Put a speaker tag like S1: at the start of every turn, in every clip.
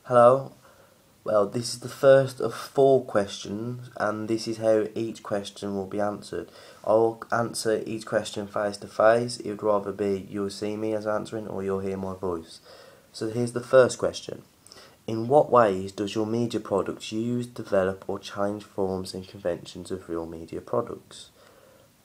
S1: Hello. Well, this is the first of 4 questions, and this is how each question will be answered. I'll answer each question face to face. It would rather be you'll see me as answering or you'll hear my voice. So here's the first question. In what ways does your media products use, develop or change forms and conventions of real media products?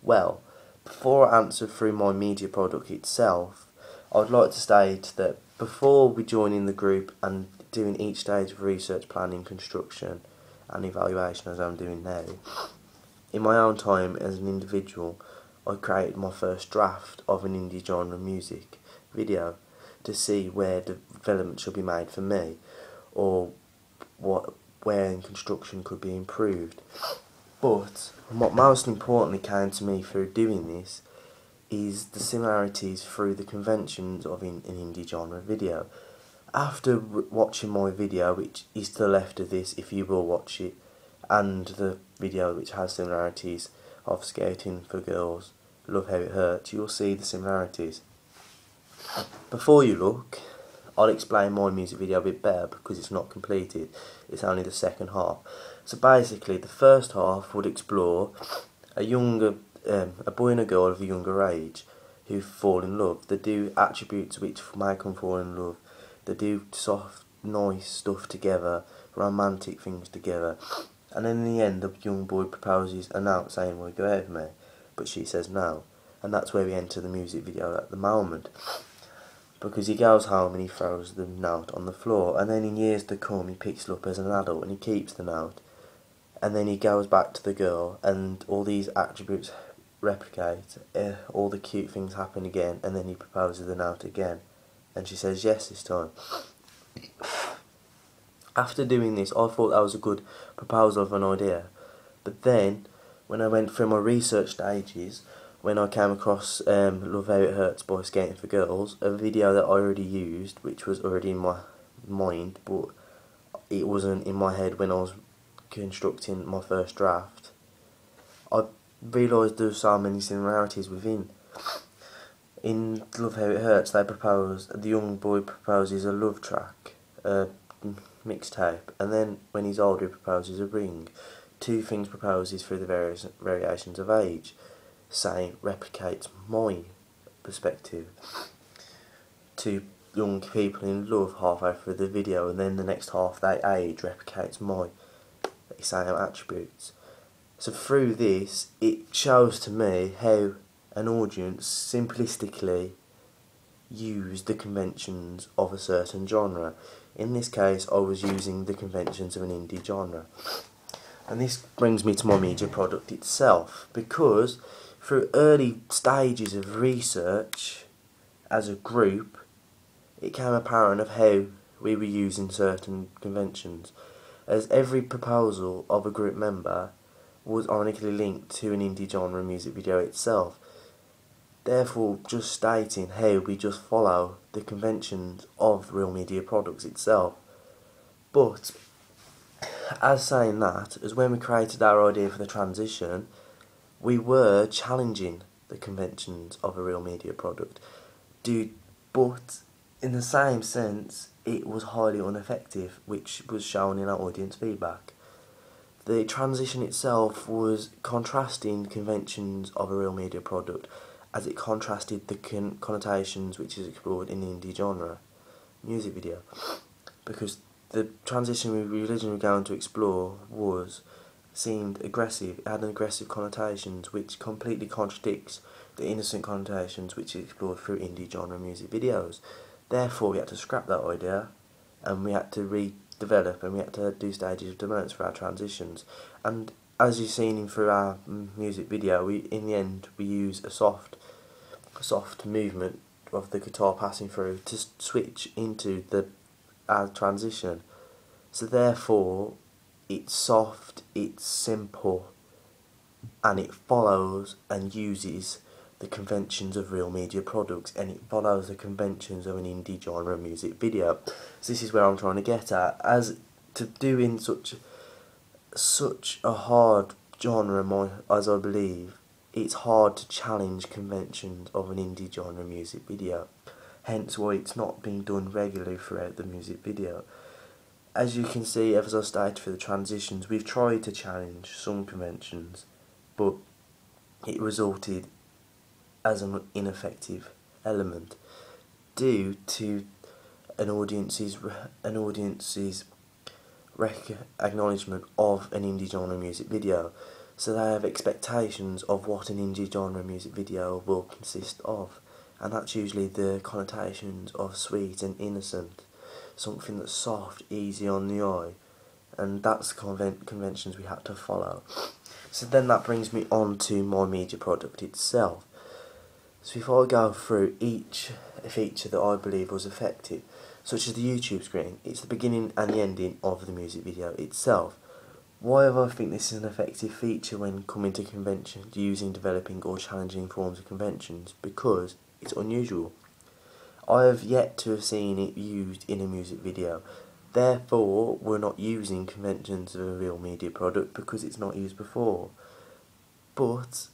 S1: Well, before I answer through my media product itself, I'd like to state that before we joining the group and doing each stage of research, planning, construction and evaluation as I'm doing now, in my own time as an individual, I created my first draft of an indie genre music video to see where development should be made for me or where in construction could be improved. But what most importantly came to me through doing this is the similarities through the conventions of an indie genre video. After watching my video, which is to the left of this if you will watch it, and the video which has similarities of Scouting for Girls, Love How It Hurts, you'll see the similarities. Before you look, I'll explain my music video a bit better because it's not completed. It's only the second half. So basically, the first half would explore a boy and a girl of a younger age who fall in love. They do attributes which make them fall in love. They do soft, nice stuff together, romantic things together. And then in the end, the young boy proposes a note saying, "Will you go out with me?" But she says no. And that's where we enter the music video at the moment. Because he goes home and he throws the note on the floor. And then in years to come, he picks it up as an adult and he keeps the note. And then he goes back to the girl and all these attributes replicate. All the cute things happen again. And then he proposes the note again. And she says yes this time. After doing this, I thought that was a good proposal of an idea. But then, when I went through my research stages, when I came across Love How It Hurts by Scouting for Girls, a video that I already used, which was already in my mind, but it wasn't in my head when I was constructing my first draft, I realised there were so many similarities within. In Love How It Hurts, the young boy proposes a love track, a mixtape, and then when he's older he proposes a ring. Two things proposes through the various variations of age. Saying replicates my perspective. Two young people in love halfway through the video, and then the next half they age replicates my same attributes. So through this, it shows to me how an audience simplistically use the conventions of a certain genre. In this case, I was using the conventions of an indie genre. And this brings me to my media product itself, because through early stages of research as a group, it became apparent of how we were using certain conventions, as every proposal of a group member was ironically linked to an indie genre music video itself. Therefore, just stating how we just follow the conventions of real media products itself. But as saying that, as when we created our idea for the transition, we were challenging the conventions of a real media product. But in the same sense, it was highly ineffective, which was shown in our audience feedback. The transition itself was contrasting conventions of a real media product, as it contrasted the connotations which is explored in the indie genre music video. Because the transition we originally were going to explore seemed aggressive. It had an aggressive connotations which completely contradicts the innocent connotations which is explored through indie genre music videos. Therefore, we had to scrap that idea, and we had to redevelop, and we had to do stages of development for our transitions. And as you've seen through our music video, in the end we use a soft movement of the guitar passing through to switch into our transition. So therefore, it's soft, it's simple, and it follows and uses the conventions of real media products, and it follows the conventions of an indie genre music video. So this is where I'm trying to get at. As to doing such a hard genre, as I believe, it's hard to challenge conventions of an indie genre music video. Hence why it's not being done regularly throughout the music video. as you can see, as I stated for the transitions, we've tried to challenge some conventions, but it resulted as an ineffective element due to an audience's acknowledgement of an indie genre music video. So they have expectations of what an indie genre music video will consist of, and that's usually the connotations of sweet and innocent, something that's soft, easy on the eye, and that's conventions we had to follow. So then that brings me on to my media product itself. So if I go through each feature that I believe was effective, such as the YouTube screen, it's the beginning and the ending of the music video itself. Why have I think this is an effective feature when coming to conventions, using, developing or challenging forms of conventions? Because it's unusual. I have yet to have seen it used in a music video. Therefore, we're not using conventions of a real media product because it's not used before. But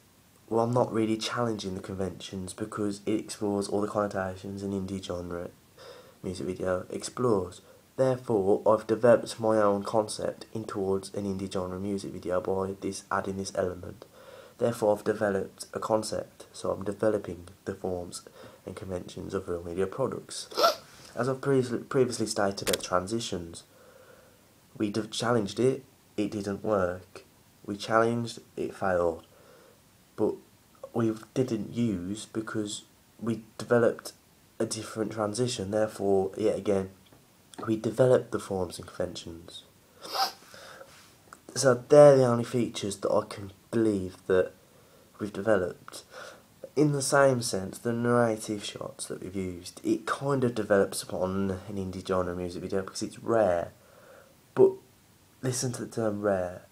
S1: I'm not really challenging the conventions because it explores all the connotations an indie genre music video explores. Therefore, I've developed my own concept in towards an indie genre music video by adding this element. Therefore, I've developed a concept, so I'm developing the forms and conventions of real media products. As I've previously stated at transitions, we challenged it, it didn't work. We challenged, it failed. But we didn't use because we developed a different transition. Therefore, yet again, we developed the forms and conventions. So they're the only features that I can believe that we've developed. In the same sense, the narrative shots that we've used, it kind of develops upon an indie genre music video because it's rare. But listen to the term rare,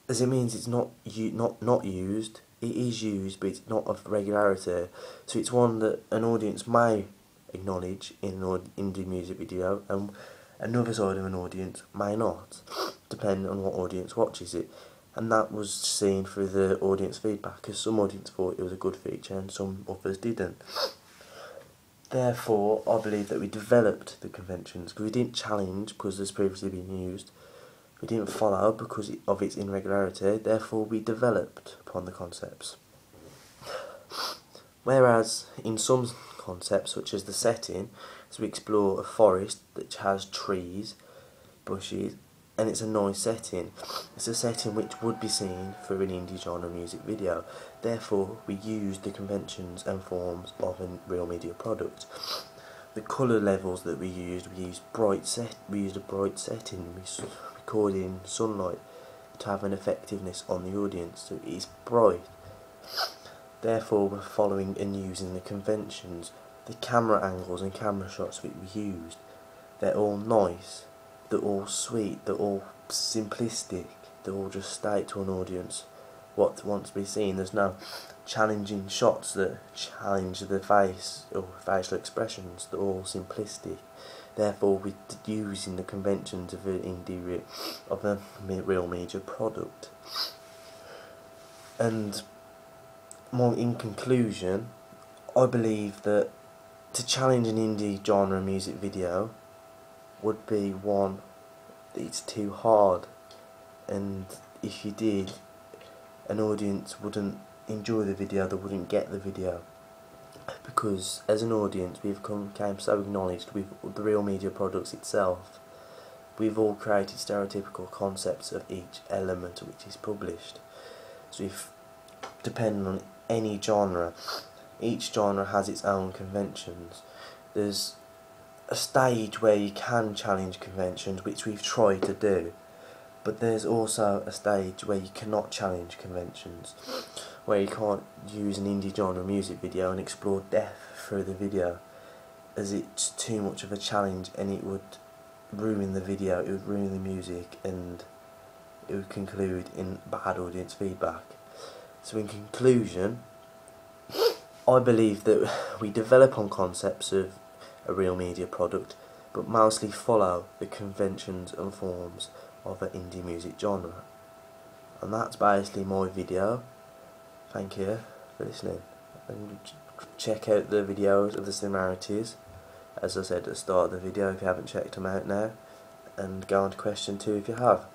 S1: as it means it's not used. It is used, but it's not of regularity. So it's one that an audience may acknowledge in an indie music video, and another side of an audience may not, depending on what audience watches it. And that was seen through the audience feedback, because some audience thought it was a good feature and some others didn't. Therefore, I believe that we developed the conventions, because we didn't challenge because it's previously been used. We didn't follow because of its irregularity. Therefore, we developed upon the concepts. Whereas in some concepts, such as the setting, so we explore a forest that has trees, bushes, and it's a nice setting. It's a setting which would be seen through an indie genre music video. Therefore, we used the conventions and forms of a real media product. The colour levels that we used a bright setting. We recorded in sunlight to have an effectiveness on the audience, so it is bright. Therefore, we're following and using the conventions. The camera angles and camera shots that we used, they're all nice, they're all sweet, they're all simplistic, they're all just state to an audience what wants to be seen. There's no challenging shots that challenge the face or facial expressions, they're all simplistic. Therefore, we're using the conventions of a real media product. And more in conclusion, I believe that to challenge an indie genre music video would be one, it's too hard, and if you did, an audience wouldn't enjoy the video, they wouldn't get the video, because as an audience we've become so acknowledged with the real media products itself. We've all created stereotypical concepts of each element which is published. So if, depending on any genre, each genre has its own conventions. There's a stage where you can challenge conventions, which we've tried to do, but there's also a stage where you cannot challenge conventions, where you can't use an indie genre music video and explore death through the video, as it's too much of a challenge and it would ruin the video, it would ruin the music, and it would conclude in bad audience feedback. So in conclusion, I believe that we develop on concepts of a real media product, but mostly follow the conventions and forms of an indie music genre. And that's basically my video. Thank you for listening. And check out the videos of the similarities, as I said at the start of the video, if you haven't checked them out now. and go on to question 2 if you have.